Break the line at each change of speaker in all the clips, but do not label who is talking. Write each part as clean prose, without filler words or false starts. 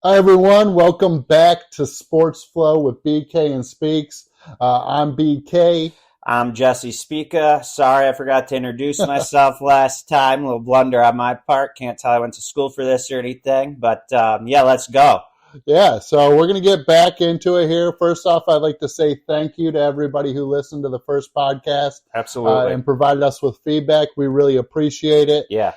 Hi, everyone. Welcome back to Sports Flow with BK and Speaks. I'm BK.
I'm Jesse Spica. Sorry, I forgot to introduce myself last time. A little blunder on my part. Can't tell I went to school for this or anything. But yeah, let's go.
Yeah, so we're going to get back into it here. First off, I'd like to say thank you to everybody who listened to the first podcast
Absolutely.
and provided us with feedback. We really appreciate it.
Yeah.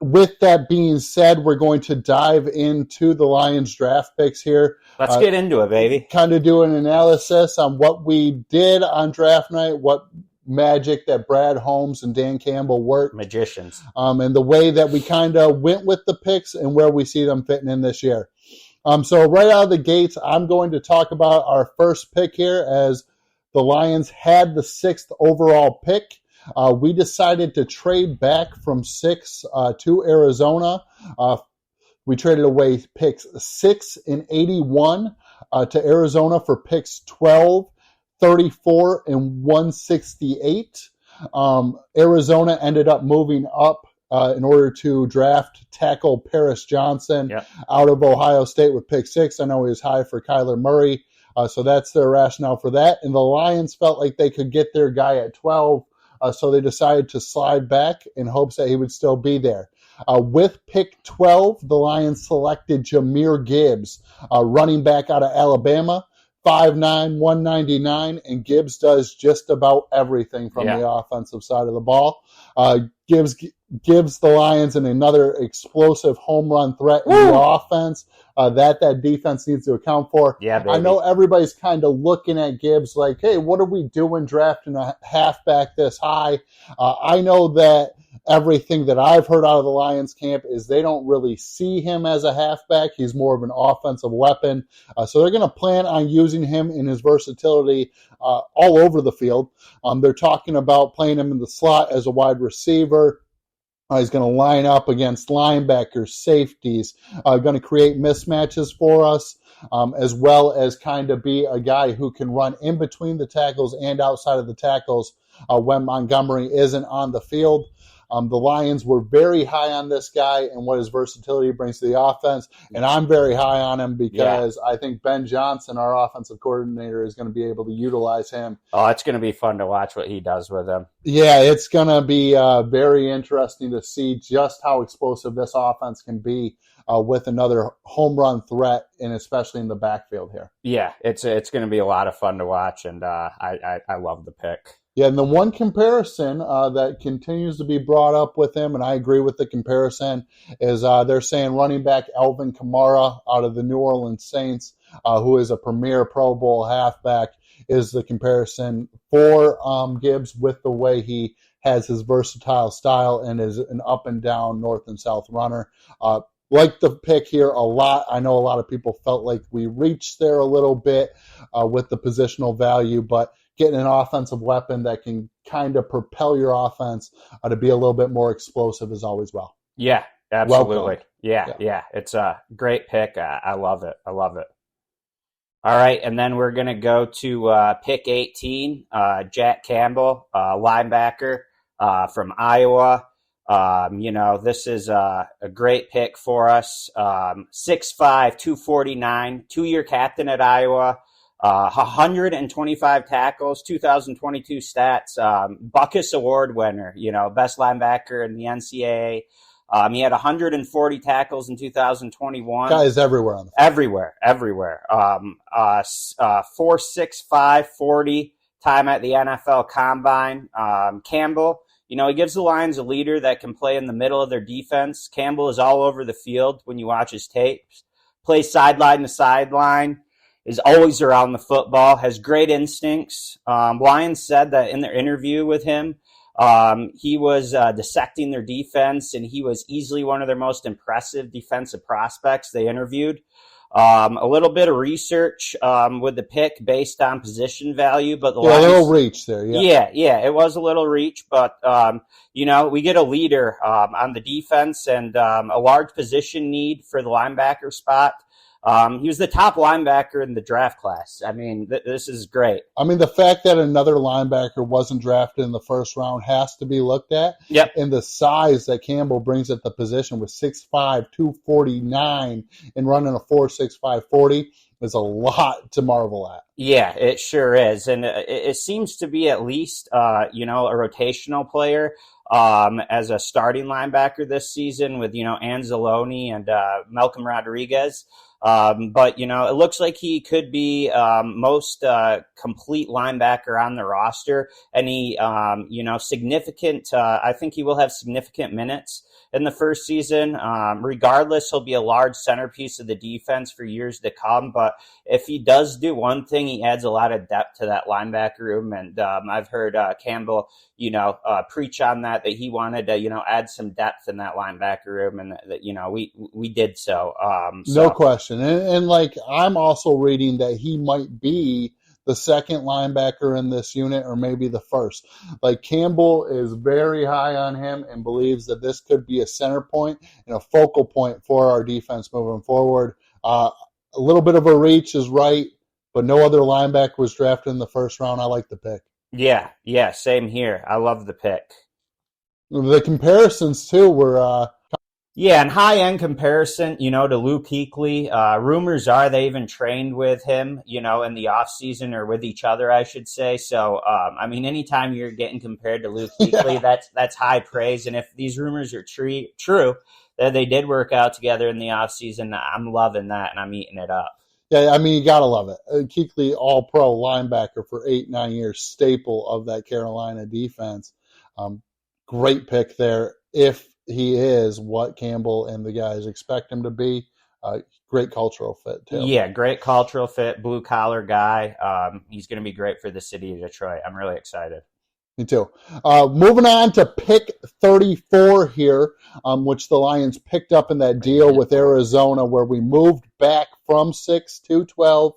With that being said, we're going to dive into the Lions draft picks here.
Let's get into it, baby.
Kind of do an analysis on what we did on draft night, what magic that Brad Holmes and Dan Campbell worked.
Magicians.
And the way that we kind of went with the picks and where we see them fitting in this year. So right out of the gates, I'm going to talk about our first pick here as the Lions had the 6th overall pick. We decided to trade back from 6 to Arizona. We traded away picks 6 and 81 to Arizona for picks 12, 34, and 168. Arizona ended up moving up in order to draft tackle Paris Johnson out of Ohio State with pick 6. I know he was high for Kyler Murray, so that's their rationale for that. And the Lions felt like they could get their guy at 12, so they decided to slide back in hopes that he would still be there. With pick 12, the Lions selected Jahmyr Gibbs, running back out of Alabama, 5'9", 199, and Gibbs does just about everything from the offensive side of the ball. Gives the Lions another explosive home run threat in the offense that defense needs to account for.
Yeah, baby.
I know everybody's kind of looking at Gibbs like, hey, what are we doing drafting a halfback this high? I know that everything that I've heard out of the Lions camp is they don't really see him as a halfback. He's more of an offensive weapon. So they're going to plan on using him in his versatility all over the field. They're talking about playing him in the slot as a wide receiver. He's going to line up against linebackers, safeties, going to create mismatches for us, as well as kind of be a guy who can run in between the tackles and outside of the tackles when Montgomery isn't on the field. The Lions were very high on this guy and what his versatility brings to the offense, and I'm very high on him because I think Ben Johnson, our offensive coordinator, is going to be able to utilize him.
Oh, it's going to be fun to watch what he does with him.
Yeah, it's going to be very interesting to see just how explosive this offense can be with another home run threat, and especially in the backfield here.
Yeah, it's going to be a lot of fun to watch, and I love the pick.
Yeah, and the one comparison that continues to be brought up with him, and I agree with the comparison, is they're saying running back Alvin Kamara out of the New Orleans Saints, who is a premier Pro Bowl halfback, is the comparison for Gibbs with the way he has his versatile style and is an up and down north and south runner. Like the pick here a lot. I know a lot of people felt like we reached there a little bit with the positional value, but getting an offensive weapon that can kind of propel your offense to be a little bit more explosive is always well.
Yeah, absolutely. Yeah. It's a great pick. I love it. All right, and then we're going to go to pick 18, Jack Campbell, linebacker from Iowa. This is a great pick for us. 6'5", 249, 2-year captain at Iowa. 125 tackles, 2022 stats, Buckus Award winner, best linebacker in the NCAA. He had 140 tackles in 2021.
Guys everywhere on the
field. Everywhere. 4.65, 40 time at the NFL Combine. Campbell, he gives the Lions a leader that can play in the middle of their defense. Campbell is all over the field when you watch his tapes. Plays sideline to sideline. Is always around the football, has great instincts. Lions said that in their interview with him, he was dissecting their defense, and he was easily one of their most impressive defensive prospects they interviewed. A little bit of research with the pick based on position value, but the
a little reach there.
Yeah, it was a little reach, but we get a leader on the defense and a large position need for the linebacker spot. He was the top linebacker in the draft class. I mean, this is great.
I mean, the fact that another linebacker wasn't drafted in the first round has to be looked at.
Yep.
And the size that Campbell brings at the position with 6'5", 249, and running a 4.65 40 is a lot to marvel at.
Yeah, it sure is. And it seems to be at least, a rotational player as a starting linebacker this season with, Anzalone and Malcolm Rodriguez. But, it looks like he could be most complete linebacker on the roster. And he, significant, I think he will have significant minutes in the first season. Regardless, he'll be a large centerpiece of the defense for years to come. But if he does do one thing, he adds a lot of depth to that linebacker room. And I've heard Campbell, preach on that he wanted to, add some depth in that linebacker room. And, we did so.
No question. And I'm also reading that he might be the second linebacker in this unit, or maybe the first. Campbell is very high on him and believes that this could be a center point and a focal point for our defense moving forward. A little bit of a reach is right, but no other linebacker was drafted in the first round. I like the pick.
Yeah, same here. I love the pick.
The comparisons, too, were...
Yeah, and high-end comparison, to Luke Kuechly. Rumors are they even trained with him, in the offseason, or with each other, I should say. So, anytime you're getting compared to Luke Kuechly, that's high praise. And if these rumors are true, that they did work out together in the offseason, I'm loving that, and I'm eating it up.
Yeah, you got to love it. Kuechly, all-pro linebacker for 8-9 years, staple of that Carolina defense. Great pick there. If he is what Campbell and the guys expect him to be, great cultural fit, too.
Yeah, great cultural fit, blue-collar guy. He's going to be great for the city of Detroit. I'm really excited.
Me too. Moving on to pick 34 here, which the Lions picked up in that deal with Arizona where we moved back from 6 to 12.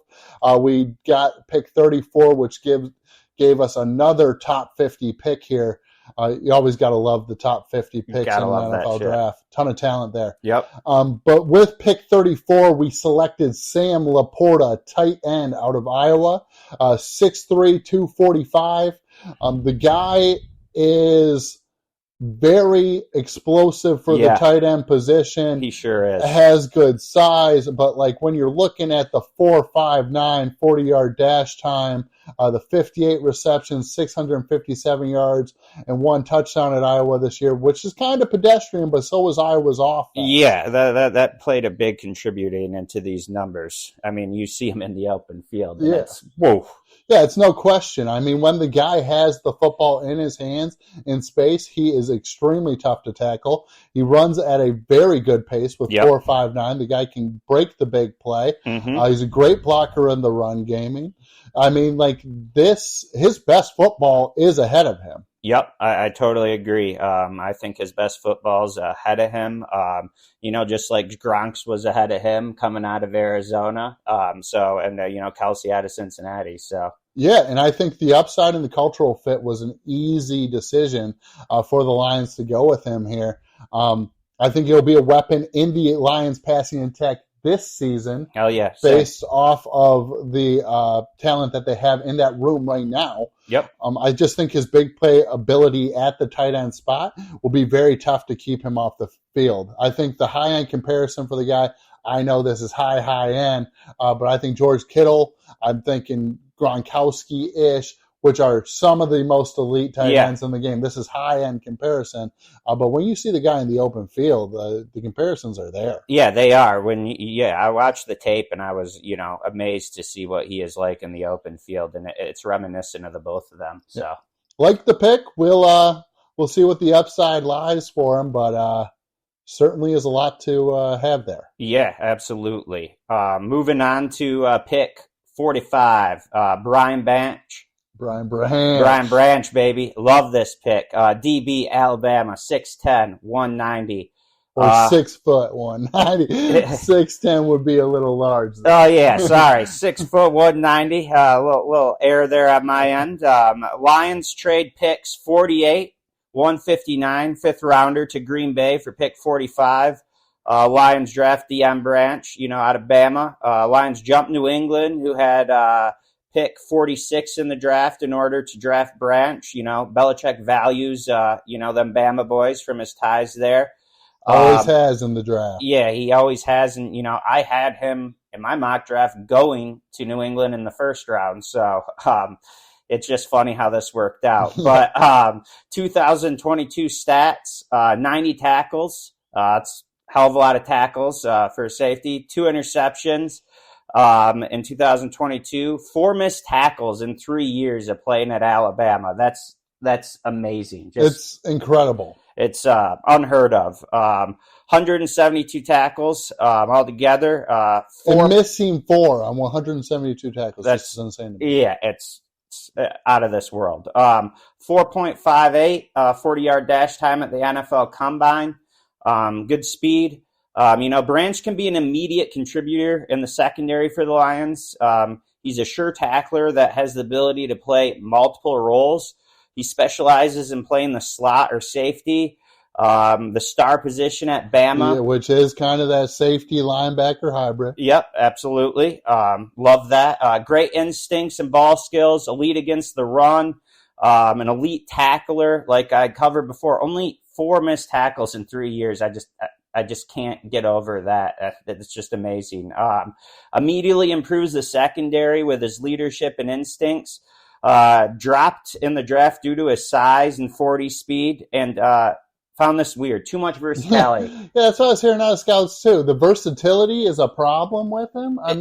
We got pick 34, which gave us another top 50 pick here. You always got to love the top 50 picks in the NFL draft. Ton of talent there.
Yep.
But with pick 34, we selected Sam Laporta, tight end out of Iowa, 6'3", 245. The guy is very explosive for the tight end position.
He sure is.
Has good size, but when you're looking at the 4.59 40-yard dash time, the 58 receptions, 657 yards, and 1 touchdown at Iowa this year, which is kind of pedestrian, but so was Iowa's offense.
Yeah, that played a big contributing into these numbers. You see him in the open field. And whoa.
Yeah, it's no question. When the guy has the football in his hands in space, he is extremely tough to tackle. He runs at a very good pace with 4.59. The guy can break the big play.
Mm-hmm.
He's a great blocker in the run gaming. His best football is ahead of him.
Yep, I totally agree. I think his best football's ahead of him. Just like Gronk's was ahead of him coming out of Arizona. Kelsey out of Cincinnati. So
yeah, and I think the upside and the cultural fit was an easy decision for the Lions to go with him here. I think he'll be a weapon in the Lions passing attack this season.
Hell yeah.
Based off of the talent that they have in that room right now.
Yep.
I just think his big play ability at the tight end spot will be very tough to keep him off the field. I think the high end comparison for the guy, I know this is high end, but I think George Kittle, I'm thinking Gronkowski-ish, which are some of the most elite tight ends in the game. This is high-end comparison. But when you see the guy in the open field, the comparisons are there.
Yeah, they are. I watched the tape, and I was, amazed to see what he is like in the open field, and it's reminiscent of the both of them. So,
like the pick, we'll see what the upside lies for him, but certainly is a lot to have there.
Yeah, absolutely. Moving on to pick 45, Brian Branch.
Brian
Branch, baby. Love this pick. DB, Alabama, 6'10", 190.
Or 6 foot 190. 6'10" would be a little large.
Oh yeah, sorry, 6 foot 190. Little error there on my end. Lions trade picks 48, 159, fifth rounder to Green Bay for pick 45. Lions draft Deion Branch, out of Bama. Lions jump New England, who had pick 46 in the draft in order to draft Branch. Belichick values, them Bama boys from his ties there.
Always has in the draft.
Yeah, he always has. And, I had him in my mock draft going to New England in the first round. So it's just funny how this worked out. But 2022 stats, 90 tackles. It's a hell of a lot of tackles for safety. 2 interceptions in 2022. 4 missed tackles in 3 years of playing at Alabama. That's amazing.
It's incredible.
It's unheard of. 172 tackles altogether.
And missing 4 on 172 tackles. That's insane to me.
Yeah, it's out of this world. 4.58 40-yard dash time at the NFL Combine. Good speed. Branch can be an immediate contributor in the secondary for the Lions. He's a sure tackler that has the ability to play multiple roles. He specializes in playing the slot or safety, the star position at Bama.
Yeah, which is kind of that safety linebacker hybrid.
Yep, absolutely. Love that. Great instincts and ball skills, elite against the run, an elite tackler like I covered before. Only 4 missed tackles in 3 years. I just can't get over that. It's just amazing. Immediately improves the secondary with his leadership and instincts. Dropped in the draft due to his size and 40 speed, and found this weird. Too much versatility.
Yeah, that's what I was hearing out of scouts too. The versatility is a problem with him.
I've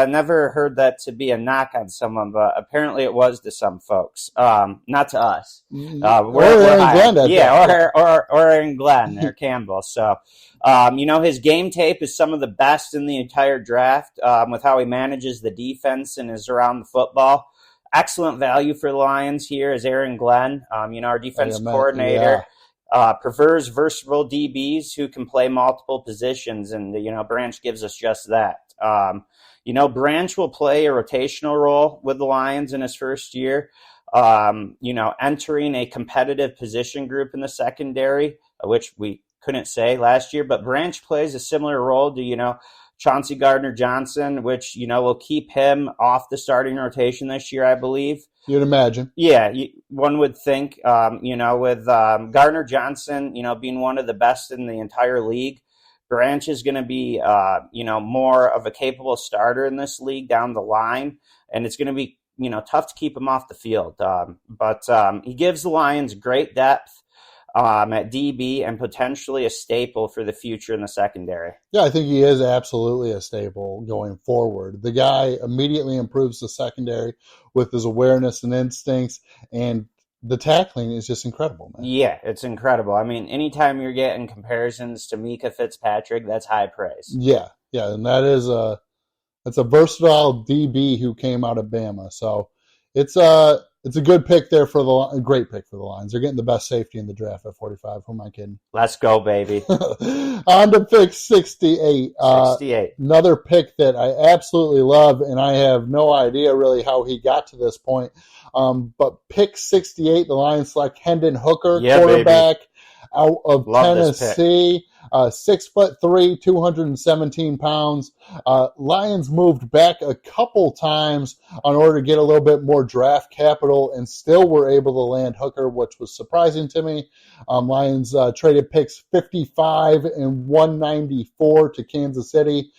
never heard that to be a knock on someone, but apparently it was to some folks. Not to us.
Or Aaron Glenn.
Or Aaron Glenn or Campbell. So, his game tape is some of the best in the entire draft with how he manages the defense and is around the football. Excellent value for the Lions here is Aaron Glenn, our defense coordinator.
Yeah.
Prefers versatile DBs who can play multiple positions, and Branch gives us just that. Branch will play a rotational role with the Lions in his first year. Entering a competitive position group in the secondary, which we couldn't say last year, but Branch plays a similar role to Chauncey Gardner-Johnson, which, will keep him off the starting rotation this year, I believe.
You'd imagine.
Yeah, one would think, with Gardner-Johnson, being one of the best in the entire league, Branch is going to be, more of a capable starter in this league down the line, and it's going to be, tough to keep him off the field. But he gives the Lions great depth at DB and potentially a staple for the future in the secondary.
Yeah, I think he is absolutely a staple going forward. The guy immediately improves the secondary with his awareness and instincts, and the tackling is just incredible, man.
Yeah, it's incredible. I mean, anytime you're getting comparisons to Micah Fitzpatrick, that's high praise.
Yeah, and that's a versatile DB who came out of Bama. So it's a good pick there a great pick for the Lions. They're getting the best safety in the draft at 45. Who am I kidding?
Let's go, baby.
On to pick 68.
68.
Another pick that I absolutely love, and I have no idea really how he got to this point. But pick 68, the Lions select Hendon Hooker, quarterback out of Tennessee. 6'3", 217 pounds. Lions moved back a couple times in order to get a little bit more draft capital and still were able to land Hooker, which was surprising to me. Lions traded picks 55 and 194 to Kansas City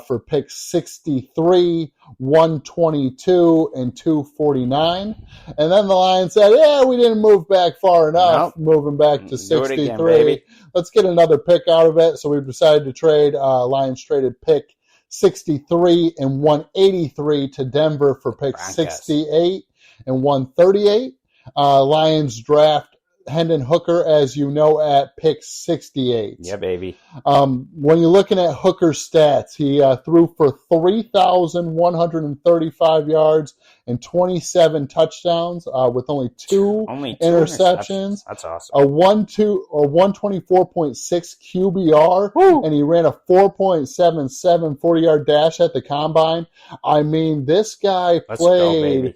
for picks 63, 122, and 249. And then the Lions said, we didn't move back far enough, moving back to 63.
Again,
let's get another pick out of it. So we decided to trade. Lions traded pick 63 and 183 to Denver for pick 68 and 138. Lions draft Hendon Hooker, as you know, at pick 68.
Yeah, baby.
When you're looking at Hooker's stats, he threw for 3,135 yards and 27 touchdowns with only two interceptions.
That's awesome.
A 124.6 QBR,
Woo!
and he ran a 4.77 40-yard dash at the combine. I mean, this guy played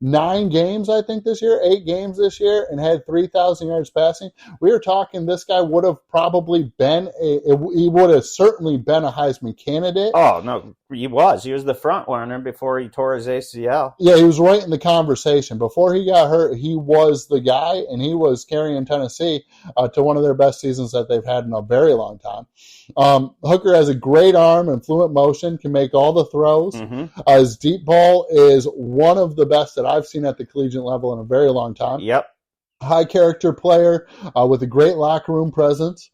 9 games, I think, this year, 8 games this year, and had 3,000 yards passing. We were talking this guy would have probably been he would have certainly been a Heisman candidate.
Oh, no, he was. He was the front runner before he tore his ACL.
Yeah, he was right in the conversation. Before he got hurt, he was the guy, and he was carrying Tennessee to one of their best seasons that they've had in a very long time. Hooker has a great arm and fluent motion, can make all the throws.
Mm-hmm.
His deep ball is one of the best that I've seen at the collegiate level in a very long time.
Yep.
High character player with a great locker room presence.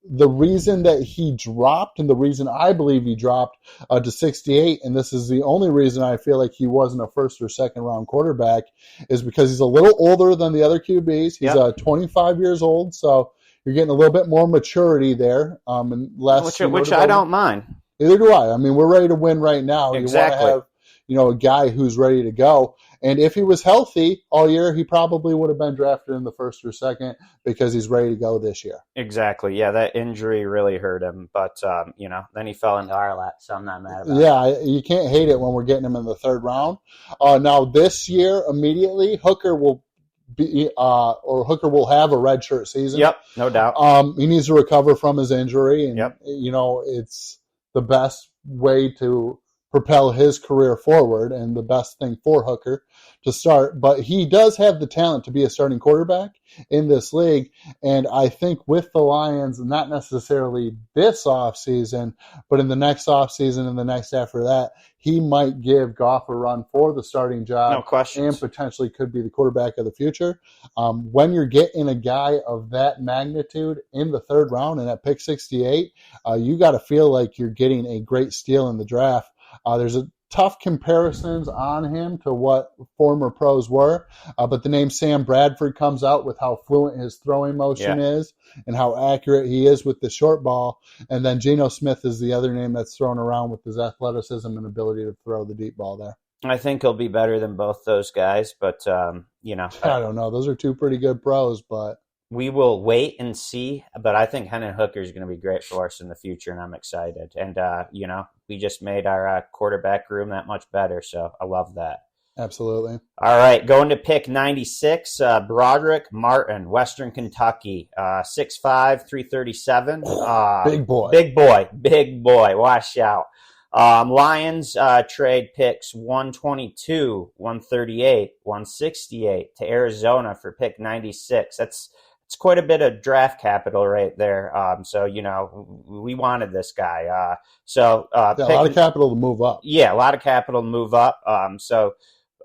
The reason that he dropped, and the reason I believe he dropped to 68, and this is the only reason I feel like he wasn't a first or second round quarterback, is because he's a little older than the other QBs. He's 25 years old, so you're getting a little bit more maturity there. And less
which I don't mind.
Neither do I. I mean, we're ready to win right now.
Exactly.
You want to have, a guy who's ready to go. And if he was healthy all year, he probably would have been drafted in the first or second because he's ready to go this year.
Exactly. Yeah, that injury really hurt him. But, then he fell into our lap, so I'm not mad about it.
Yeah, you can't hate it when we're getting him in the third round. Now, this year, immediately, Hooker will have a redshirt season.
Yep, no doubt.
He needs to recover from his injury. And,
yep.
It's the best way to propel his career forward and the best thing for Hooker to start. But he does have the talent to be a starting quarterback in this league. And I think with the Lions, not necessarily this offseason, but in the next offseason and the next after that, he might give Goff a run for the starting job.
No question.
And potentially could be the quarterback of the future. When you're getting a guy of that magnitude in the third round and at pick 68, you got to feel like you're getting a great steal in the draft. There's a tough comparisons on him to what former pros were, but the name Sam Bradford comes out with how fluent his throwing motion is and how accurate he is with the short ball. And then Geno Smith is the other name that's thrown around with his athleticism and ability to throw the deep ball there.
I think he'll be better than both those guys, but,
I don't know. Those are two pretty good pros, but
we will wait and see, but I think Hendon Hooker is going to be great for us in the future, and I'm excited. And, we just made our quarterback room that much better, so I love that.
Absolutely.
All right, going to pick 96, Broderick Martin, Western Kentucky, 6'5", 337.
Big boy.
Big boy. Watch out. Lions trade picks 122, 138, 168 to Arizona for pick 96. It's quite a bit of draft capital right there. So, we wanted this guy. A lot
of capital to move up.
Yeah, a lot of capital to move up.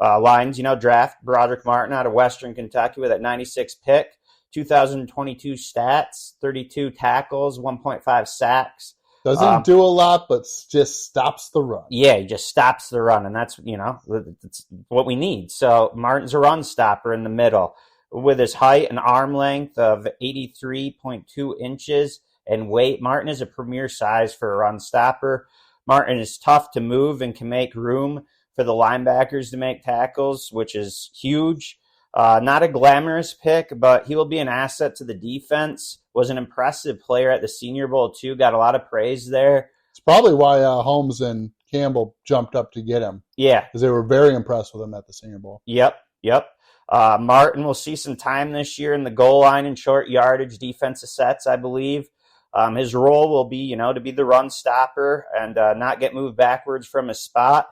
Lions, draft Broderick Martin out of Western Kentucky with that 96 pick, 2022 stats, 32 tackles, 1.5 sacks.
Doesn't do a lot, but just stops the run.
Yeah, he just stops the run, and that's what we need. So Martin's a run stopper in the middle. With his height and arm length of 83.2 inches and weight, Martin is a premier size for a run stopper. Martin is tough to move and can make room for the linebackers to make tackles, which is huge. Not a glamorous pick, but he will be an asset to the defense. Was an impressive player at the Senior Bowl, too. Got a lot of praise there.
It's probably why Holmes and Campbell jumped up to get him.
Yeah.
Because they were very impressed with him at the Senior Bowl.
Yep. Martin will see some time this year in the goal line and short yardage defensive sets, I believe. His role will be, to be the run stopper and not get moved backwards from his spot.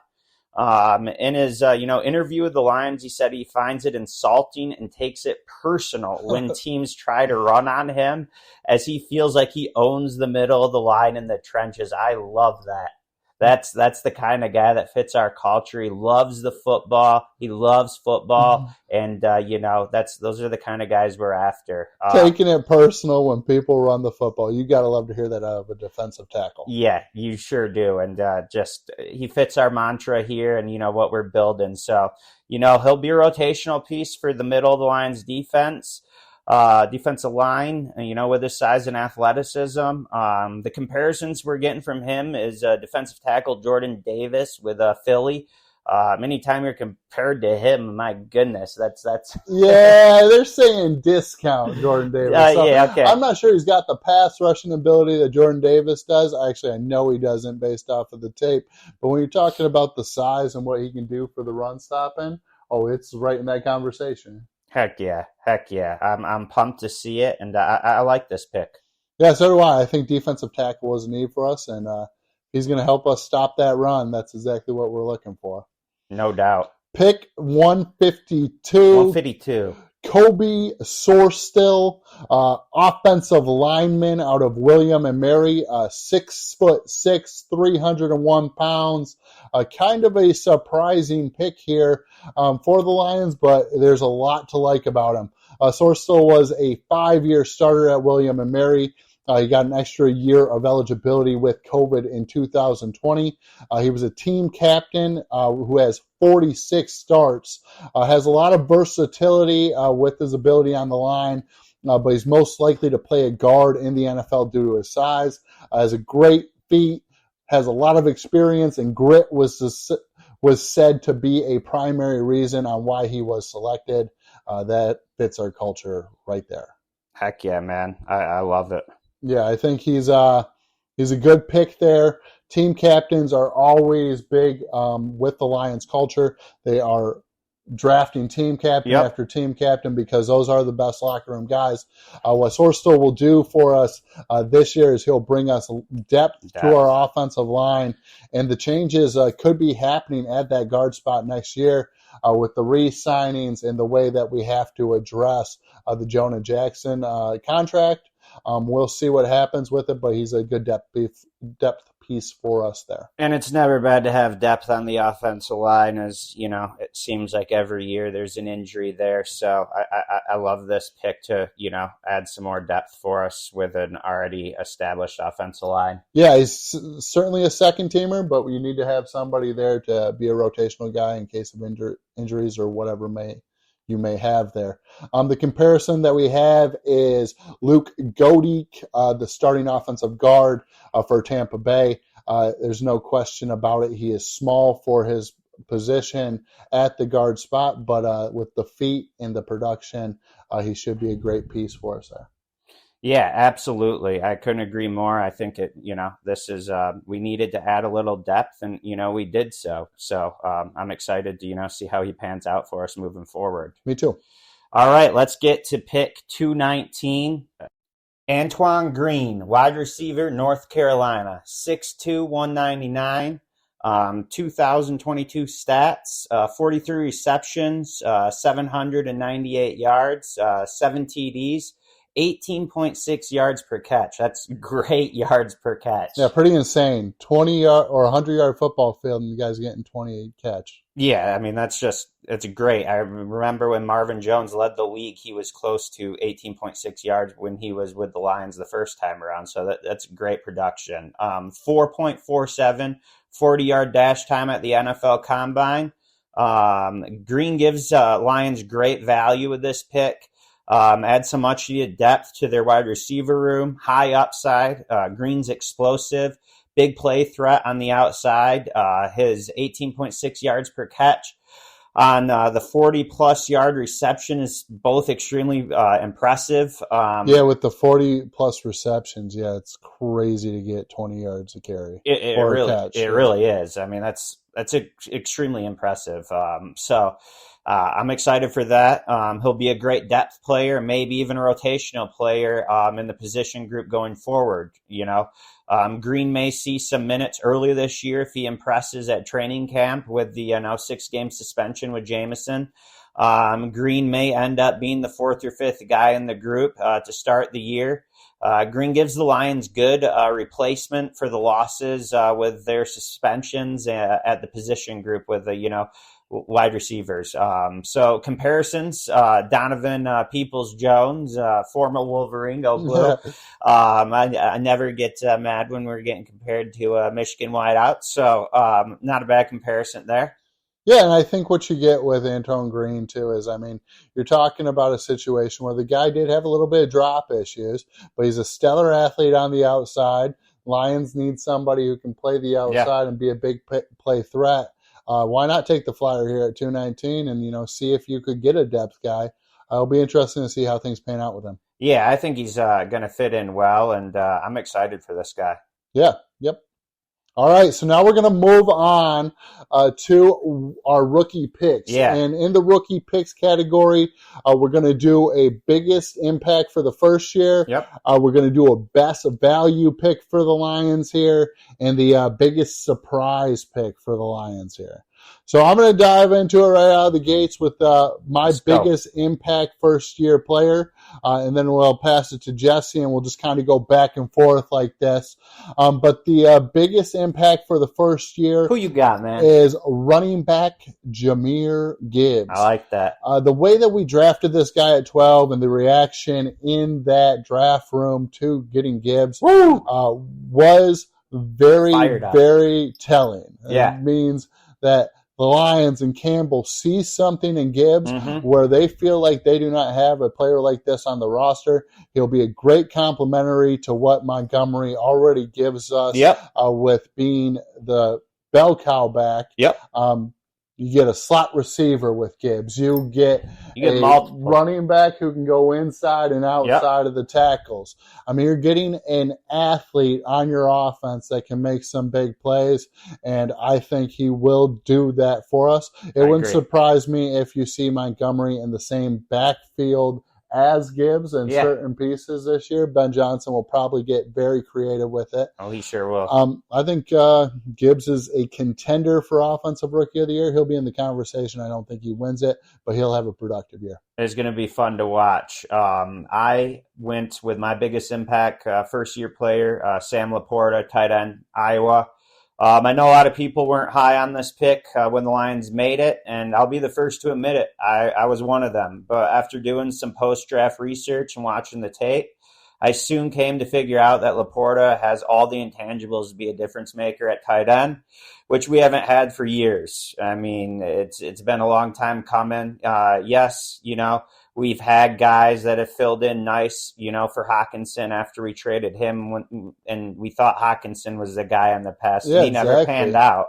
In his, interview with the Lions, he said he finds it insulting and takes it personal when teams try to run on him, as he feels like he owns the middle of the line in the trenches. I love that. That's the kind of guy that fits our culture. He loves the football. He loves football. And, those are the kind of guys we're after.
Taking it personal when people run the football. You got to love to hear that out of a defensive tackle.
Yeah, you sure do. And he fits our mantra here and, what we're building. So, he'll be a rotational piece for the middle of the Lions defense. Defensive line, with his size and athleticism. The comparisons we're getting from him is defensive tackle Jordan Davis with Philly. Anytime you're compared to him, my goodness, that's
Yeah, they're saying discount Jordan Davis. So
yeah, okay.
I'm not sure he's got the pass rushing ability that Jordan Davis does. Actually, I know he doesn't based off of the tape. But when you're talking about the size and what he can do for the run stopping, it's right in that conversation.
Heck yeah. I'm pumped to see it, and I like this pick.
Yeah, so do I. I think defensive tackle was a need for us, and he's going to help us stop that run. That's exactly what we're looking for.
No doubt.
Pick 152.
152.
Kobe Sourstill, offensive lineman out of William and Mary, 6'6", 301 pounds. Kind of a surprising pick here for the Lions, but there's a lot to like about him. Sourstill was a 5-year starter at William and Mary. He got an extra year of eligibility with COVID in 2020. He was a team captain who has 46 starts, has a lot of versatility with his ability on the line, but he's most likely to play a guard in the NFL due to his size. Has a great feet, has a lot of experience, and grit was said to be a primary reason on why he was selected. That fits our culture right there.
Heck yeah, man. I love it.
Yeah, I think he's a good pick there. Team captains are always big with the Lions culture. They are drafting team captain after team captain because those are the best locker room guys. What Sourstill will do for us this year is he'll bring us depth to our offensive line, and the changes could be happening at that guard spot next year with the re-signings and the way that we have to address the Jonah Jackson contract. We'll see what happens with it, but he's a good depth piece for us there. And
it's never bad to have depth on the offensive line, as it seems like every year there's an injury there. So I love this pick to add some more depth for us with an already established offensive line.
Yeah, he's certainly a second teamer, but you need to have somebody there to be a rotational guy in case of injuries or whatever you may have there. The comparison that we have is Luke Goedeke, the starting offensive guard for Tampa Bay. There's no question about it. He is small for his position at the guard spot, but with the feet and the production, he should be a great piece for us there.
Yeah, absolutely. I couldn't agree more. I think this is, we needed to add a little depth, and, we did so. So I'm excited to, see how he pans out for us moving forward.
Me too.
All right, let's get to pick 219. Antoine Green, wide receiver, North Carolina, 6'2", 199. 2022 stats, 43 receptions, 798 yards, 7 TDs. 18.6 yards per catch. That's great yards per catch.
Yeah, pretty insane. 20-yard or 100-yard football field, and the guy's getting 28 catch.
Yeah, I mean, it's great. I remember when Marvin Jones led the league, he was close to 18.6 yards when he was with the Lions the first time around. So that's great production. 4.47 40-yard dash time at the NFL Combine. Green gives Lions great value with this pick. Add some much needed depth to their wide receiver room, high upside. Green's explosive, big play threat on the outside. His 18.6 yards per catch on the 40-plus yard reception is both extremely impressive.
With the 40-plus receptions, it's crazy to get 20 yards a carry.
It really is. I mean, that's extremely impressive. I'm excited for that. He'll be a great depth player, maybe even a rotational player in the position group going forward. Green may see some minutes earlier this year if he impresses at training camp with the 6-game suspension with Jameson. Green may end up being the 4th or 5th guy in the group to start the year. Green gives the Lions good replacement for the losses with their suspensions at the position group with the wide receivers. So comparisons, Donovan Peoples-Jones, former Wolverine, go blue. I never get mad when we're getting compared to Michigan wideouts. So not a bad comparison there.
Yeah, and I think what you get with Antoine Green, too, is, I mean, you're talking about a situation where the guy did have a little bit of drop issues, but he's a stellar athlete on the outside. Lions need somebody who can play the
Yeah.
outside and be a big play threat. Why not take the flyer here at 219 and, see if you could get a depth guy? It'll be interesting to see how things pan out with him.
Yeah, I think he's going to fit in well, and I'm excited for this guy.
Yeah, yep. All right, so now we're going to move on to our rookie picks.
Yeah.
And in the rookie picks category, we're going to do a biggest impact for the first year.
Yep.
We're going to do a best value pick for the Lions here and the biggest surprise pick for the Lions here. So I'm going to dive into it right out of the gates with my biggest impact first-year player, and then we'll pass it to Jesse, and we'll just kind of go back and forth like this. But the biggest impact for the first year,
who you got, man,
is running back Jahmyr Gibbs.
I like that.
The way that we drafted this guy at 12 and the reaction in that draft room to getting Gibbs was very, very telling.
Yeah.
It means that the Lions and Campbell see something in Gibbs where they feel like they do not have a player like this on the roster. He'll be a great complementary to what Montgomery already gives us with being the bell cow back.
Yep.
You get a slot receiver with Gibbs. You get
multiple
running back who can go inside and outside of the tackles. I mean, you're getting an athlete on your offense that can make some big plays, and I think he will do that for us. It wouldn't surprise me if you see Montgomery in the same backfield as Gibbs in certain pieces this year. Ben Johnson will probably get very creative with it.
Oh, he sure will.
I think Gibbs is a contender for Offensive Rookie of the Year. He'll be in the conversation. I don't think he wins it, but he'll have a productive year.
It's going to be fun to watch. I went with my biggest impact first-year player, Sam Laporta, tight end, Iowa. I know a lot of people weren't high on this pick when the Lions made it, and I'll be the first to admit it. I was one of them. But after doing some post-draft research and watching the tape, I soon came to figure out that Laporta has all the intangibles to be a difference maker at tight end, which we haven't had for years. I mean, it's been a long time coming. Yes, we've had guys that have filled in nice, for Hockenson after we traded him, and we thought Hockenson was the guy on the pass.
Yeah,
he never panned out.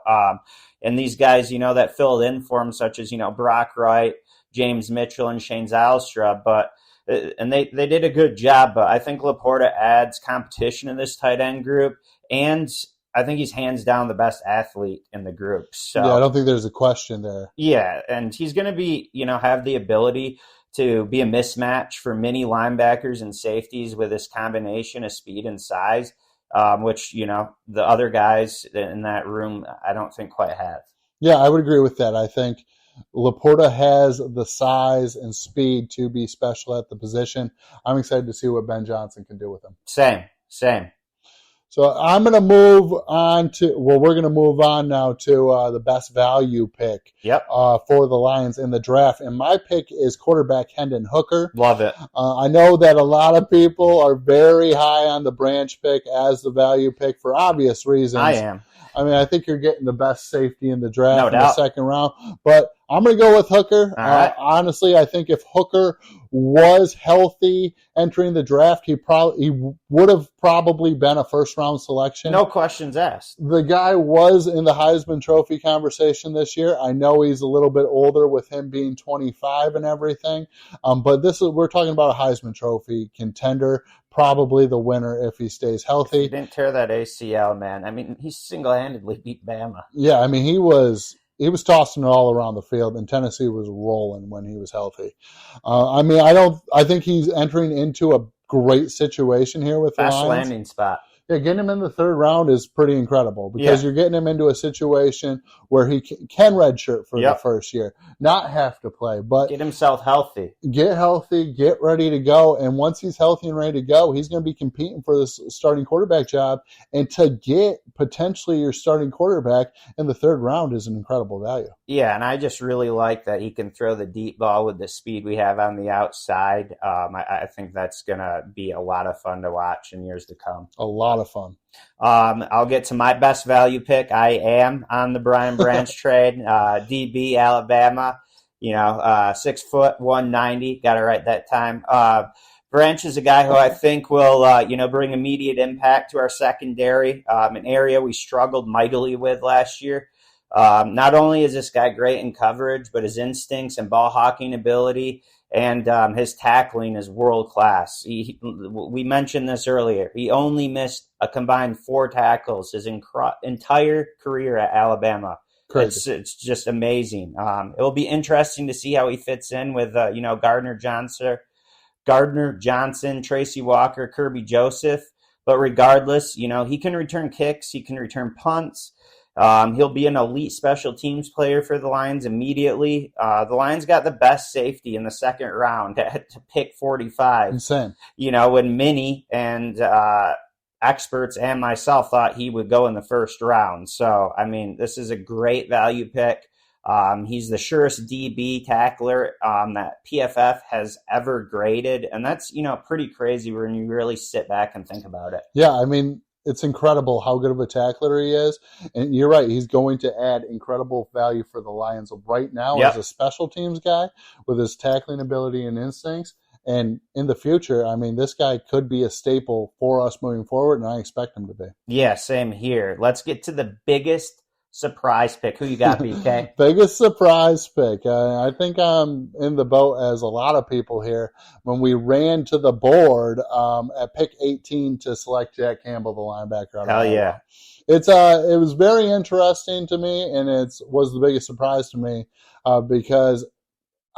And these guys, that filled in for him, such as, Brock Wright, James Mitchell, and Shane Zylstra, and they did a good job. But I think Laporta adds competition in this tight end group, and I think he's hands down the best athlete in the group. So
yeah, I don't think there's a question there.
Yeah, and he's going to be, have the ability to be a mismatch for many linebackers and safeties with this combination of speed and size, which, the other guys in that room I don't think quite have.
Yeah, I would agree with that. I think Laporta has the size and speed to be special at the position. I'm excited to see what Ben Johnson can do with him.
Same.
So I'm going to move on we're going to move on now to the best value pick for the Lions in the draft. And my pick is quarterback Hendon Hooker.
Love it.
I know that a lot of people are very high on the Branch pick as the value pick for obvious reasons.
I am.
I mean, I think you're getting the best safety in the draft
No
in
doubt.
the second round. But I'm going to go with Hooker.
Right.
Honestly, I think if Hooker was healthy entering the draft, he would have probably been a first-round selection.
No questions asked.
The guy was in the Heisman Trophy conversation this year. I know he's a little bit older with him being 25 and everything, but we're talking about a Heisman Trophy contender, probably the winner if he stays healthy.
He didn't tear that ACL, man. I mean, he single-handedly beat Bama.
Yeah, I mean, he was tossing it all around the field, and Tennessee was rolling when he was healthy. I think he's entering into a great situation here with the Lions.
Best landing spot.
Yeah, getting him in the third round is pretty incredible because you're getting him into a situation where he can redshirt for the first year, not have to play, but
get himself healthy.
Get healthy, get ready to go, and once he's healthy and ready to go, he's going to be competing for this starting quarterback job, and to get potentially your starting quarterback in the third round is an incredible value.
Yeah, and I just really like that he can throw the deep ball with the speed we have on the outside. I think that's going to be a lot of fun to watch in years to come.
A lot lot of fun.
I'll get to my best value pick. I am on the Brian Branch trade. DB, Alabama, 6 foot, 190. Got it right that time. Branch is a guy who I think will, bring immediate impact to our secondary, an area we struggled mightily with last year. Not only is this guy great in coverage, but his instincts and ball hawking ability and his tackling is world class. We mentioned this earlier. He only missed a combined 4 tackles his entire career at Alabama. It's just amazing. It'll be interesting to see how he fits in with Gardner Johnson, Tracy Walker, Kirby Joseph. But regardless, he can return kicks, he can return punts. He'll be an elite special teams player for the Lions immediately. The Lions got the best safety in the second round to pick 45.
Insane.
When Minnie and experts and myself thought he would go in the first round. So, this is a great value pick. He's the surest DB tackler that PFF has ever graded. And that's, pretty crazy when you really sit back and think about it.
Yeah, it's incredible how good of a tackler he is. And you're right, he's going to add incredible value for the Lions right now as a special teams guy with his tackling ability and instincts. And in the future, this guy could be a staple for us moving forward, and I expect him to be.
Yeah, same here. Let's get to the biggest surprise pick. Who you got, BK?
Biggest surprise pick. I think I'm in the boat as a lot of people here when we ran to the board at pick 18 to select Jack Campbell, the linebacker.
Hell yeah.
It was very interesting to me, and it was the biggest surprise to me because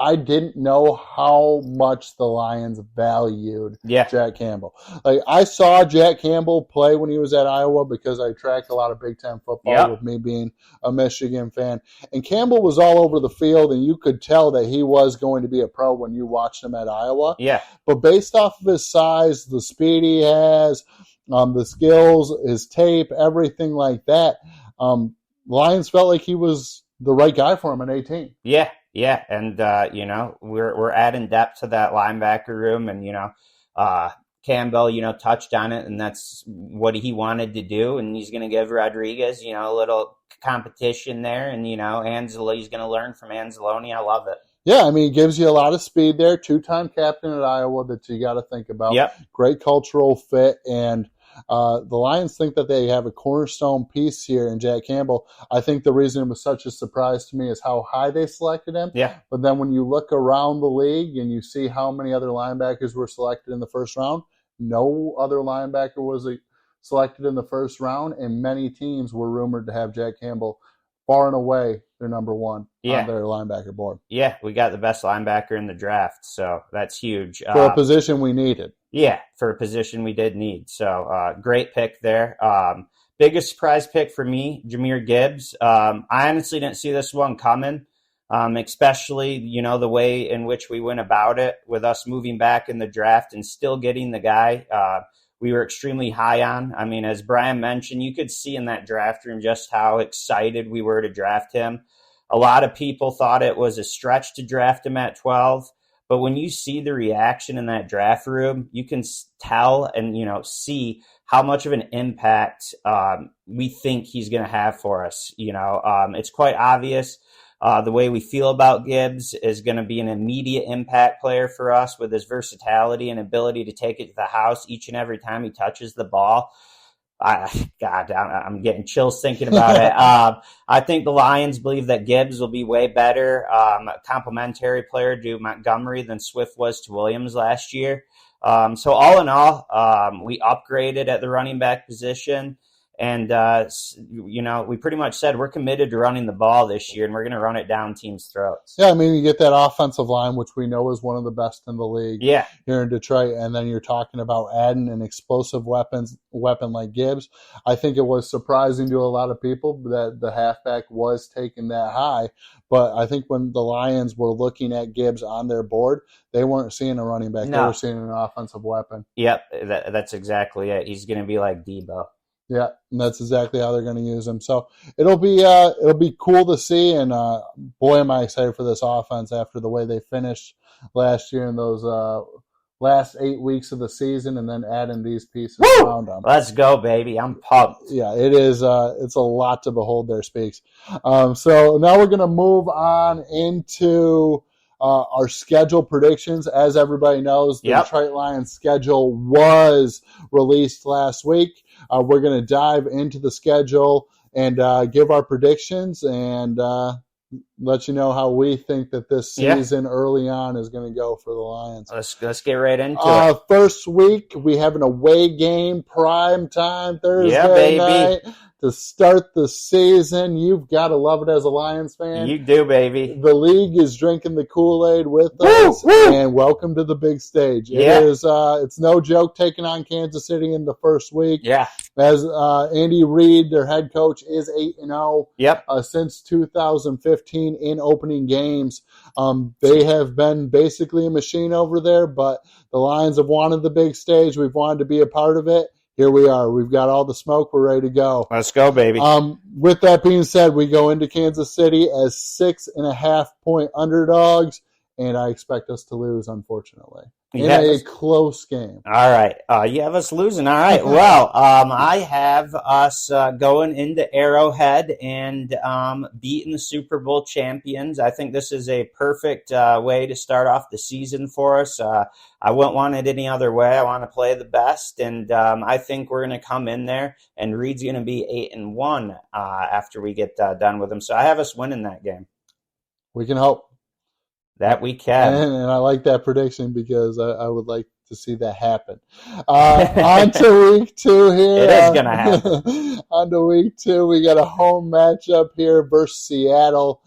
I didn't know how much the Lions valued Jack Campbell. Like, I saw Jack Campbell play when he was at Iowa because I track a lot of Big Ten football with me being a Michigan fan. And Campbell was all over the field, and you could tell that he was going to be a pro when you watched him at Iowa.
Yeah.
But based off of his size, the speed he has, the skills, his tape, everything like that, Lions felt like he was the right guy for him at 18.
Yeah, and we're adding depth to that linebacker room, and Campbell, touched on it, and that's what he wanted to do, and he's going to give Rodriguez, a little competition there, and he's going to learn from Anzalone. I love it.
Yeah, he gives you a lot of speed there. 2-time captain at Iowa that you got to think about.
Yep.
Great cultural fit, and the Lions think that they have a cornerstone piece here in Jack Campbell. I think the reason it was such a surprise to me is how high they selected him.
Yeah.
But then when you look around the league and you see how many other linebackers were selected in the first round, no other linebacker was selected in the first round, and many teams were rumored to have Jack Campbell far and away their number one on their linebacker board.
Yeah, we got the best linebacker in the draft, so that's huge.
For a position we needed.
Yeah, for a position we did need. So great pick there. Biggest surprise pick for me, Jahmyr Gibbs. I honestly didn't see this one coming, especially, the way in which we went about it with us moving back in the draft and still getting the guy we were extremely high on. As Brian mentioned, you could see in that draft room just how excited we were to draft him. A lot of people thought it was a stretch to draft him at 12. But when you see the reaction in that draft room, you can tell and, see how much of an impact we think he's going to have for us. It's quite obvious the way we feel about Gibbs is going to be an immediate impact player for us with his versatility and ability to take it to the house each and every time he touches the ball. I'm getting chills thinking about it. I think the Lions believe that Gibbs will be way better, a complementary player to Montgomery than Swift was to Williams last year. So all in all, we upgraded at the running back position. And, we pretty much said we're committed to running the ball this year, and we're going to run it down teams' throats.
Yeah, you get that offensive line, which we know is one of the best in the league here in Detroit, and then you're talking about adding an explosive weapon like Gibbs. I think it was surprising to a lot of people that the halfback was taken that high, but I think when the Lions were looking at Gibbs on their board, they weren't seeing a running back.
No.
They were seeing an offensive weapon.
Yep, that's exactly it. He's going to be like Debo.
Yeah, and that's exactly how they're going to use him. So it'll be cool to see, and boy, am I excited for this offense after the way they finished last year in those last 8 weeks of the season and then adding these pieces
Woo!
around them.
Let's go, baby. I'm pumped.
Yeah, it is. It's a lot to behold there, Speaks. So now we're going to move on into our schedule predictions. As everybody knows, the Detroit Lions schedule was released last week. We're going to dive into the schedule and give our predictions and let you know how we think that this season early on is going to go for the Lions.
Let's get right into it.
First week, we have an away game, prime time Thursday night to start the season. You've got to love it as a Lions fan.
You do, baby.
The league is drinking the Kool-Aid with us, and welcome to the big stage. It is, it's no joke taking on Kansas City in the first week.
Yeah.
As Andy Reid, their head coach, is 8-0 since 2015 in opening games. They have been basically a machine over there, but the Lions have wanted the big stage. We've wanted to be a part of it. Here we are. We've got all the smoke. We're ready to go.
Let's go, baby.
With that being said, we go into Kansas City as 6.5-point underdogs, and I expect us to lose, unfortunately, in a close game.
All right. You have us losing. All right. Well, I have us going into Arrowhead and beating the Super Bowl champions. I think this is a perfect way to start off the season for us. I wouldn't want it any other way. I want to play the best, and I think we're going to come in there, and Reed's going to be 8-1 after we get done with him. So I have us winning that game.
We can hope.
That we can.
And I like that prediction because I would like to see that happen. On to week 2 here.
It is going to happen.
On to week 2, we got a home matchup here versus Seattle.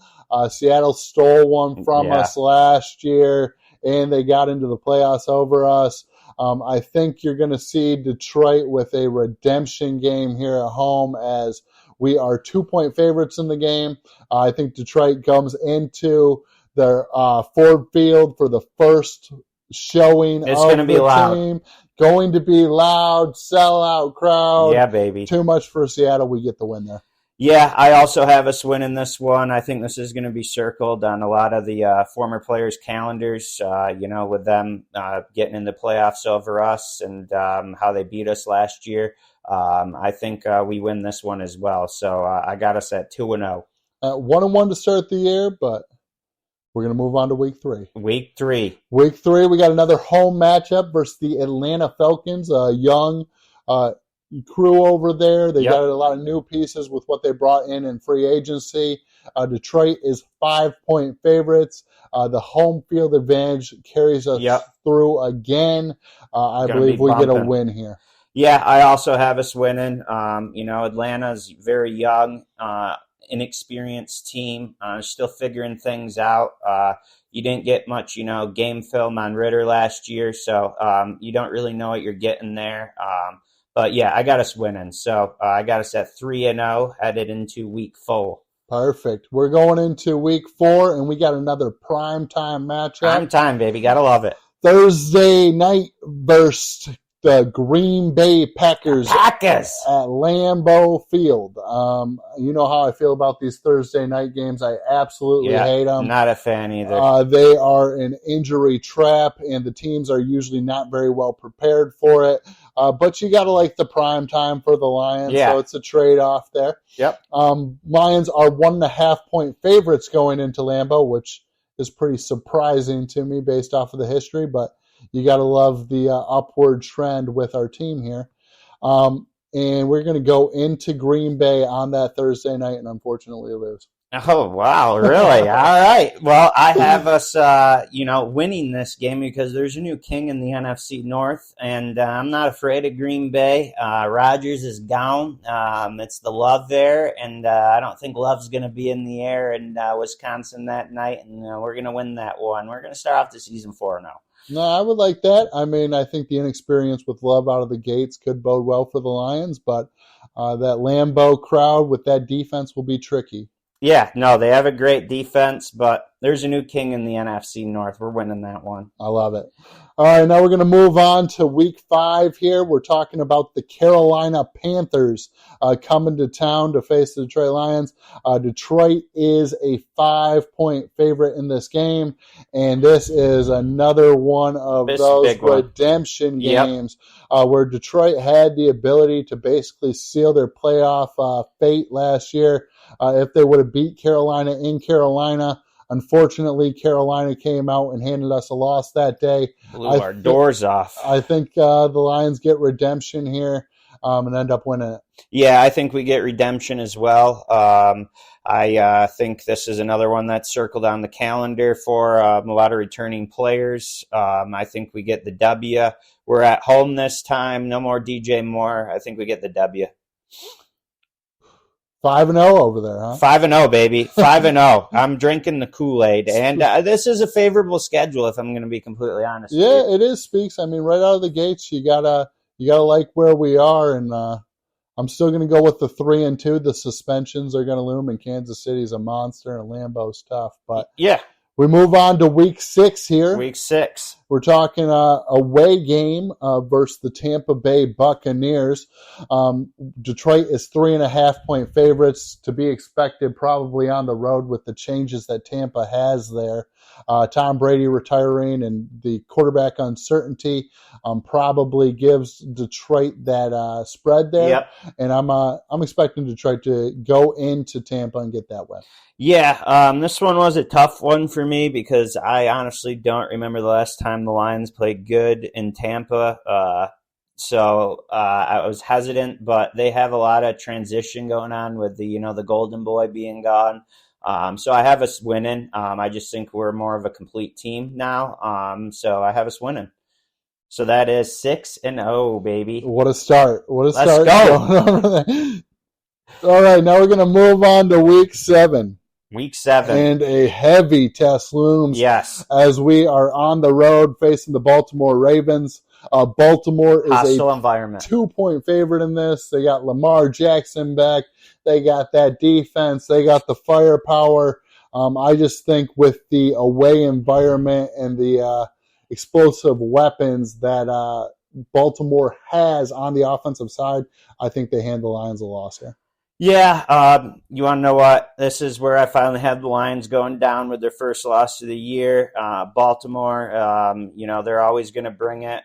Seattle stole one from us last year, and they got into the playoffs over us. I think you're going to see Detroit with a redemption game here at home as we are 2-point favorites in the game. I think Detroit comes into their Ford Field for the first showing of the team. Going to be loud, sellout crowd.
Yeah, baby.
Too much for Seattle. We get the win there.
Yeah, I also have us winning this one. I think this is going to be circled on a lot of the former players' calendars, with them getting in the playoffs over us and how they beat us last year. I think we win this one as well. So I got us at 2-0.
1-1 to start the year, but we're going to move on to week 3.
Week 3,
we got another home matchup versus the Atlanta Falcons, a young crew over there. They got a lot of new pieces with what they brought in free agency. Detroit is 5-point favorites. The home field advantage carries us through again. I believe we get a win here.
Yeah, I also have us winning. Atlanta's very young, inexperienced team, still figuring things out. You didn't get much, game film on Ritter last year, so you don't really know what you're getting there. But yeah, I got us winning. So I got us at 3-0, headed into week 4.
Perfect. We're going into week 4, and we got another primetime matchup.
Prime time, baby. Gotta love it.
Thursday night versus the Green Bay Packers at Lambeau Field. You know how I feel about these Thursday night games. I absolutely hate them.
Not a fan either.
They are an injury trap, and the teams are usually not very well prepared for it. But you got to like the prime time for the Lions, so it's a trade-off there.
Yep.
Lions are 1.5-point favorites going into Lambeau, which is pretty surprising to me based off of the history, but you got to love the upward trend with our team here. And we're going to go into Green Bay on that Thursday night and unfortunately lose.
Oh, wow. Really? All right. Well, I have us, winning this game because there's a new king in the NFC North, and I'm not afraid of Green Bay. Rodgers is gone. It's the love there, and I don't think Love's going to be in the air in Wisconsin that night, and we're going to win that one. We're going to start off the season 4-0.
No, I would like that. I mean, I think the inexperience with Love out of the gates could bode well for the Lions, but that Lambeau crowd with that defense will be tricky.
Yeah, no, they have a great defense, but there's a new king in the NFC North. We're winning that one.
I love it. All right, now we're going to move on to week 5 here. We're talking about the Carolina Panthers coming to town to face the Detroit Lions. Detroit is a 5-point favorite in this game, and this is another one of those redemption games where Detroit had the ability to basically seal their playoff fate last year if they would have beat Carolina in Carolina. Unfortunately, Carolina came out and handed us a loss that day.
Blew our doors off.
I think the Lions get redemption here and end up winning it.
Yeah, I think we get redemption as well. I think this is another one that's circled on the calendar for a lot of returning players. I think we get the W. We're at home this time. No more DJ Moore. I think we get the W.
5-0 over there, huh?
5-0, baby. 5-0. I'm drinking the Kool-Aid. And this is a favorable schedule, if I'm going to be completely honest.
Yeah, it is, Speaks. I mean, right out of the gates, you gotta like where we are. And I'm still going to go with the 3-2. The suspensions are going to loom, and Kansas City's a monster, and Lambeau's tough. But
yeah.
We move on to week 6 here.
Week 6.
We're talking away game versus the Tampa Bay Buccaneers. Detroit is 3.5-point favorites, to be expected probably on the road with the changes that Tampa has there. Tom Brady retiring and the quarterback uncertainty probably gives Detroit that spread there.
Yep.
And I'm expecting Detroit to go into Tampa and get that win.
Yeah, this one was a tough one for me because I honestly don't remember the last time the Lions played good in Tampa. So I was hesitant, but they have a lot of transition going on with the Golden Boy being gone. So I have us winning. I just think we're more of a complete team now. So I have us winning. So that is 6-0, baby.
What a start.
Let's go.
All right, now we're going to move on to week 7.
Week 7.
And a heavy test looms.
Yes.
As we are on the road facing the Baltimore Ravens. Baltimore is
hostile environment.
2-point favorite in this. They got Lamar Jackson back. They got that defense. They got the firepower. I just think with the away environment and the explosive weapons that Baltimore has on the offensive side, I think they hand the Lions a loss here.
Yeah, you want to know what? This is where I finally have the Lions going down with their first loss of the year. Baltimore, they're always going to bring it.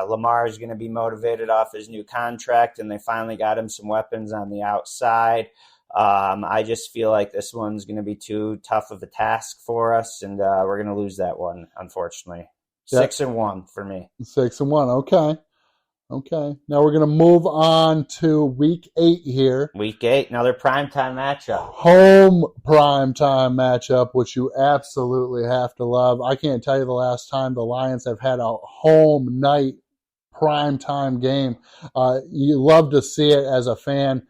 Lamar is going to be motivated off his new contract, and they finally got him some weapons on the outside. I just feel like this one's going to be too tough of a task for us, and we're going to lose that one, unfortunately. Yep. 6-1 for me.
6-1, okay. Now we're going to move on to week 8 here.
Week 8, another primetime matchup.
Home primetime matchup, which you absolutely have to love. I can't tell you the last time the Lions have had a home night primetime game. You love to see it as a fan.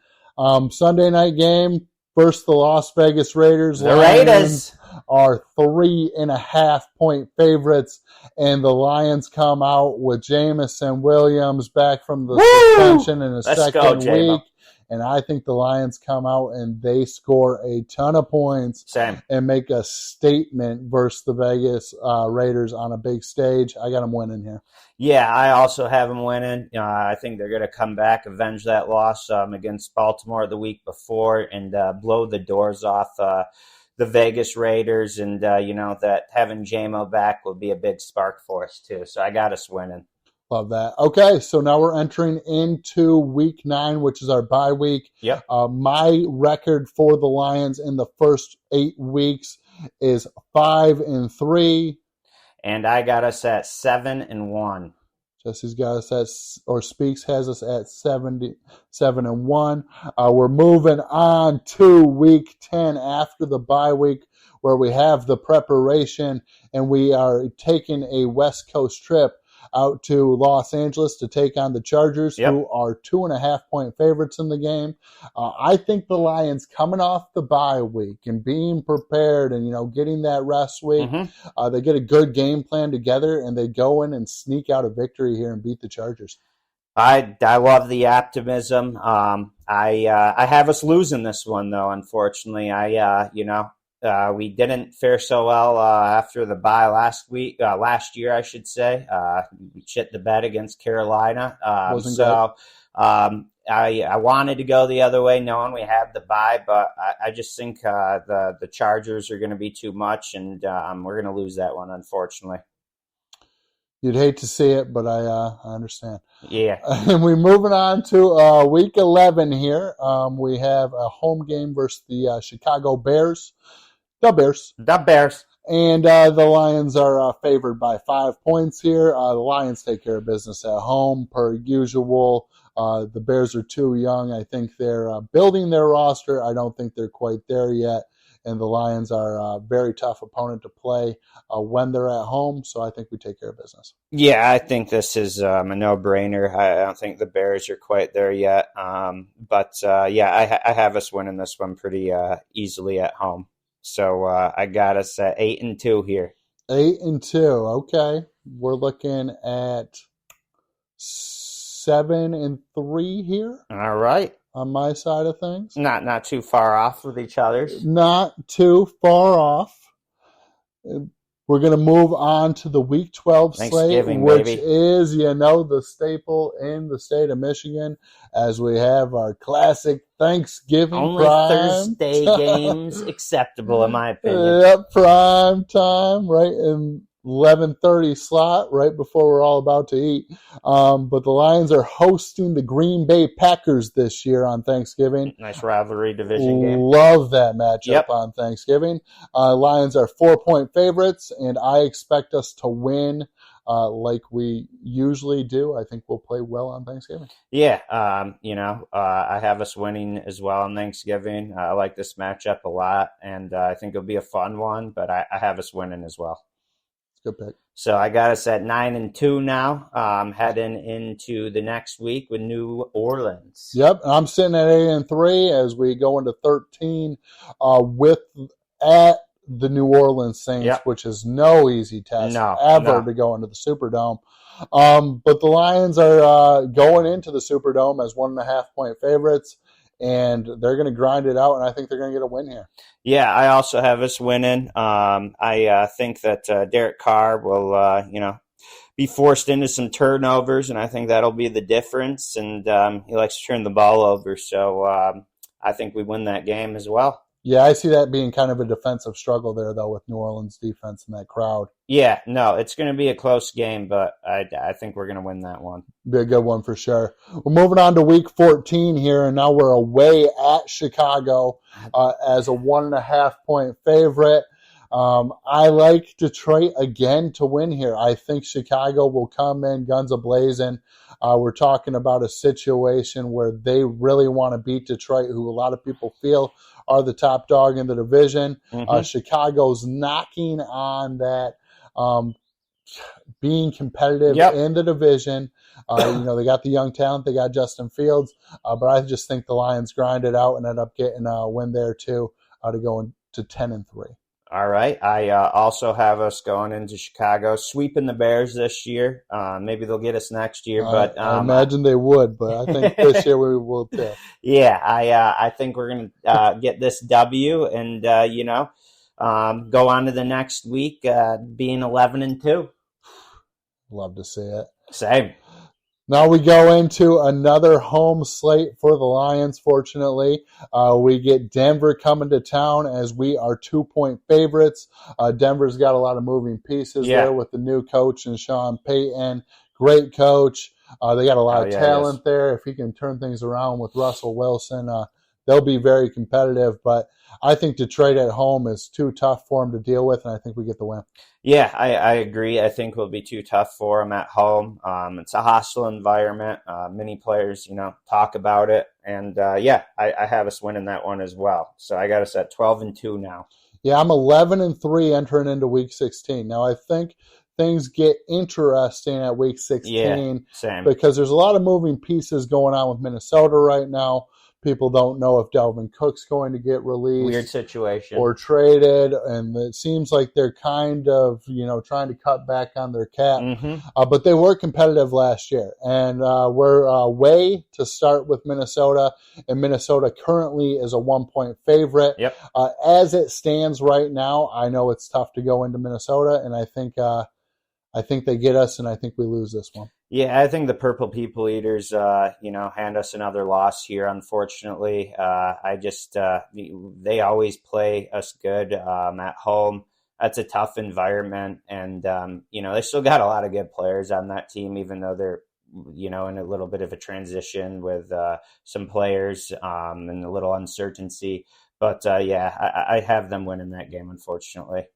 Sunday night game versus the Las Vegas Raiders.
The Raiders
are 3.5-point favorites, and the Lions come out with Jameson Williams back from the suspension in his second week. And I think the Lions come out and they score a ton of points and make a statement versus the Vegas Raiders on a big stage. I got them winning here.
Yeah, I also have them winning. I think they're going to come back, avenge that loss against Baltimore the week before, and blow the doors off the Vegas Raiders. And, that having J-Mo back will be a big spark for us, too. So I got us winning.
Love that. Okay, so now we're entering into week 9, which is our bye week.
Yep.
My record for the Lions in the first 8 weeks is 5-3.
And I got us at 7-1.
Jesse's got us at, or Speaks has us at 7-1. We're moving on to week 10 after the bye week, where we have the preparation, and we are taking a West Coast trip out to Los Angeles to take on the Chargers, who are 2.5-point favorites in the game. I think the Lions, coming off the bye week and being prepared and, getting that rest week, they get a good game plan together and they go in and sneak out a victory here and beat the Chargers.
I love the optimism. I have us losing this one though. Unfortunately, we didn't fare so well after the bye last year, I should say. We shit the bed against Carolina.
Wasn't good.
I wanted to go the other way, knowing we had the bye, but I just think the Chargers are going to be too much, and we're going to lose that one, unfortunately.
You'd hate to see it, but I understand.
Yeah.
And we're moving on to Week 11 here. We have a home game versus the Chicago Bears. The Bears.
The Bears.
And the Lions are favored by 5 points here. The Lions take care of business at home, per usual. The Bears are too young. I think they're building their roster. I don't think they're quite there yet. And the Lions are a very tough opponent to play when they're at home. So I think we take care of business.
Yeah, I think this is a no-brainer. I don't think the Bears are quite there yet. I have us winning this one pretty easily at home. So I got us at 8-2 here.
8-2. Okay, we're looking at 7-3 here.
All right.
On my side of things.
Not too far off with each other's.
Not too far off. We're going to move on to the Week 12 slate, which is, the staple in the state of Michigan, as we have our classic Thanksgiving
only Thursday games acceptable, in my opinion.
Yep, prime time, right in 11:30 slot, right before we're all about to eat. But the Lions are hosting the Green Bay Packers this year on Thanksgiving.
Nice rivalry division game.
Love that matchup on Thanksgiving. Lions are 4-point favorites, and I expect us to win like we usually do. I think we'll play well on Thanksgiving.
Yeah, I have us winning as well on Thanksgiving. I like this matchup a lot, and I think it'll be a fun one, but I have us winning as well.
Good pick.
So I got us at 9-2 now, heading into the next week with New Orleans.
Yep, I'm sitting at 8-3 as we go into 13 at the New Orleans Saints, which is no easy task to go into the Superdome. But the Lions are going into the Superdome as 1.5-point favorites, and they're going to grind it out, and I think they're going to get a win here.
Yeah, I also have us winning. I think that Derek Carr will, be forced into some turnovers, and I think that'll be the difference. And he likes to turn the ball over, so I think we win that game as well.
Yeah, I see that being kind of a defensive struggle there, though, with New Orleans defense and that crowd.
Yeah, no, it's going to be a close game, but I think we're going to win that one.
Be a good one for sure. We're moving on to Week 14 here, and now we're away at Chicago as a 1.5-point favorite. I like Detroit again to win here. I think Chicago will come in guns a-blazing. We're talking about a situation where they really want to beat Detroit, who a lot of people feel are the top dog in the division. Mm-hmm. Chicago's knocking on that being competitive in the division. They got the young talent. They got Justin Fields. But I just think the Lions grind it out and end up getting a win there, too, to go into 10-3.
All right. I also have us going into Chicago, sweeping the Bears this year. Maybe they'll get us next year, but
I imagine they would. But I think this year we will too.
Yeah, I think we're going to get this W and go on to the next week being 11-2.
Love to see it.
Same.
Now we go into another home slate for the Lions, fortunately. We get Denver coming to town as we are 2-point favorites. Denver's got a lot of moving pieces there with the new coach and Sean Payton. Great coach. They got a lot of talent there. If he can turn things around with Russell Wilson, they'll be very competitive. But I think Detroit at home is too tough for them to deal with, and I think we get the win.
Yeah, I agree. I think it'll be too tough for them at home. It's a hostile environment. Many players, talk about it. And, I have us winning that one as well. So I got us at 12-2 now.
Yeah, I'm 11-3 entering into Week 16. Now, I think things get interesting at Week 16
same.
Because there's a lot of moving pieces going on with Minnesota right now. People don't know if Dalvin Cook's going to get released.
Weird situation.
Or traded, and it seems like they're kind of, trying to cut back on their cap. But they were competitive last year, and we're away to start with Minnesota, and Minnesota currently is a 1-point favorite.
Yep.
As it stands right now, I know it's tough to go into Minnesota, and I think they get us, and I think we lose this one.
Yeah, I think the Purple People Eaters, hand us another loss here, unfortunately. They always play us good at home. That's a tough environment, and, they still got a lot of good players on that team, even though they're, in a little bit of a transition with some players and a little uncertainty. But, I have them winning that game, unfortunately.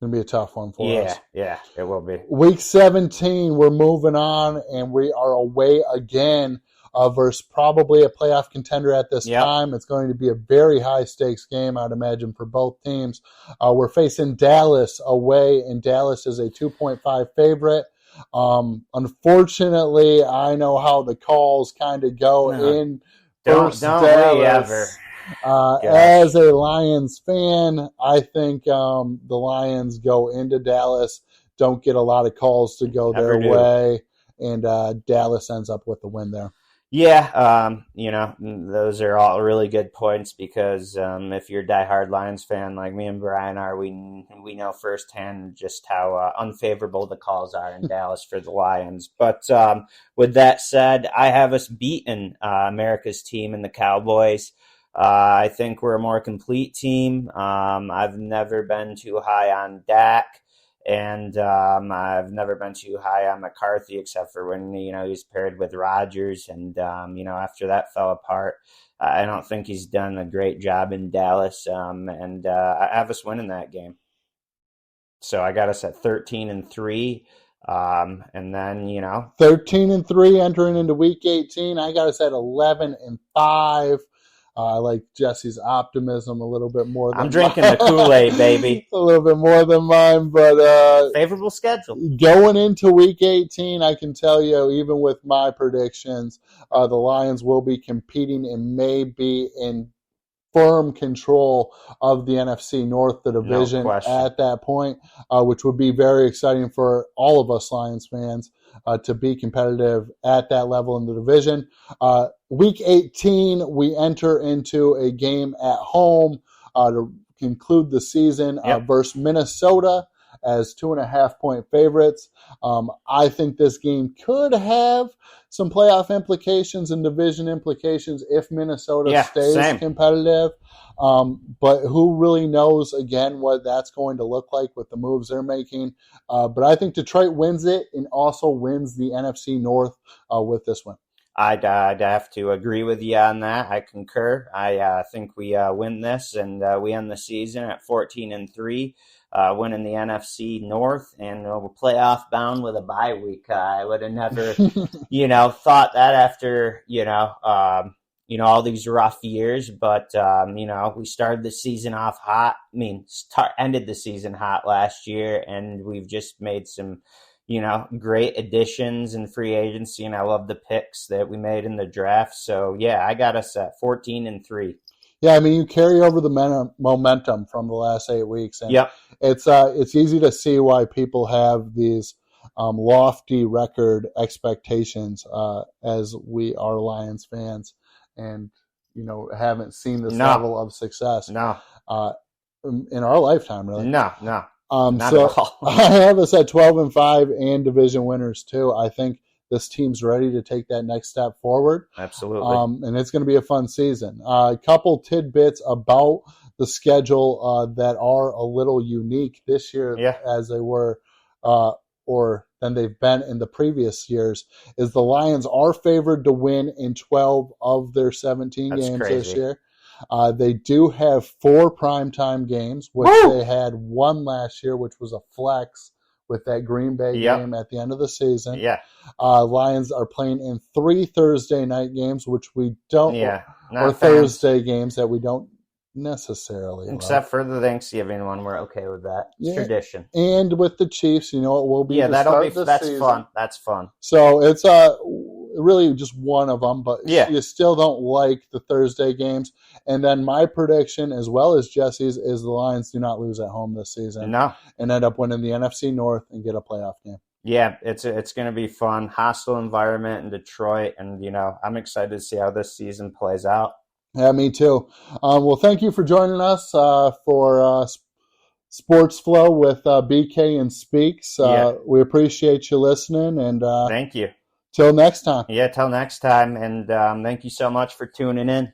Going to be a tough one for us.
Yeah, it will be.
Week 17, we're moving on, and we are away again versus probably a playoff contender at this time. It's going to be a very high-stakes game, I'd imagine, for both teams. We're facing Dallas away, and Dallas is a 2.5 favorite. Unfortunately, I know how the calls kind of go in versus Dallas. As a Lions fan, I think the Lions go into Dallas, don't get a lot of calls to go their way, and Dallas ends up with the win there.
Yeah, those are all really good points because if you're a diehard Lions fan like me and Brian are, we know firsthand just how unfavorable the calls are in Dallas for the Lions. But with that said, I have us beating America's team in the Cowboys. I think we're a more complete team. I've never been too high on Dak, and I've never been too high on McCarthy, except for when he's paired with Rodgers, and after that fell apart. I don't think he's done a great job in Dallas, and I have us winning that game. So I got us at 13-3. And then
13-3 entering into week 18. I got us at 11-5. I like Jesse's optimism a little bit more than
I'm drinking the Kool-Aid, baby.
A little bit more than mine, but
favorable schedule.
Going into week 18, I can tell you, even with my predictions, the Lions will be competing and may be in firm control of the NFC North, the division at that point, which would be very exciting for all of us Lions fans to be competitive at that level in the division. Week 18, we enter into a game at home to conclude the season versus Minnesota as 2.5-point favorites. I think this game could have some playoff implications and division implications if Minnesota stays competitive. But who really knows, again, what that's going to look like with the moves they're making. But I think Detroit wins it and also wins the NFC North with this one.
I'd have to agree with you on that. I concur. I think we win this, and we end the season at 14-3. Winning the NFC North, and we're playoff bound with a bye week. I would have never, thought that after, all these rough years. But, we started the season off hot. Ended the season hot last year, and we've just made some, great additions in free agency, and I love the picks that we made in the draft. So, I got us at 14-3.
Yeah, you carry over the momentum from the last 8 weeks. And it's easy to see why people have these lofty record expectations as we are Lions fans and, haven't seen this level of success in our lifetime, really.
No. Not at all.
I have us at 12-5 and division winners, too. I think this team's ready to take that next step forward.
Absolutely.
And it's going to be a fun season. A couple tidbits about the schedule that are a little unique this year as they were or than they've been in the previous years is the Lions are favored to win in 12 of their 17 games this year. They do have 4 primetime games, which they had one last year, which was a flex with that Green Bay game at the end of the season. Lions are playing in 3 Thursday night games, which we don't, or Thursday games that we don't necessarily
except for the Thanksgiving one. We're okay with that. It's tradition.
And with the Chiefs, it will be
that's
season.
fun. That's fun.
So really just one of them, but
Yeah.
you still don't like the Thursday games. And then my prediction, as well as Jesse's, is the Lions do not lose at home this season
No.
and end up winning the NFC North and get a playoff game.
Yeah, it's going to be fun. Hostile environment in Detroit, and I'm excited to see how this season plays out.
Yeah, me too. Well, thank you for joining us for Sports Flow with BK and Speaks. We appreciate you listening, and
thank you.
Till next time.
Yeah, till next time, and thank you so much for tuning in.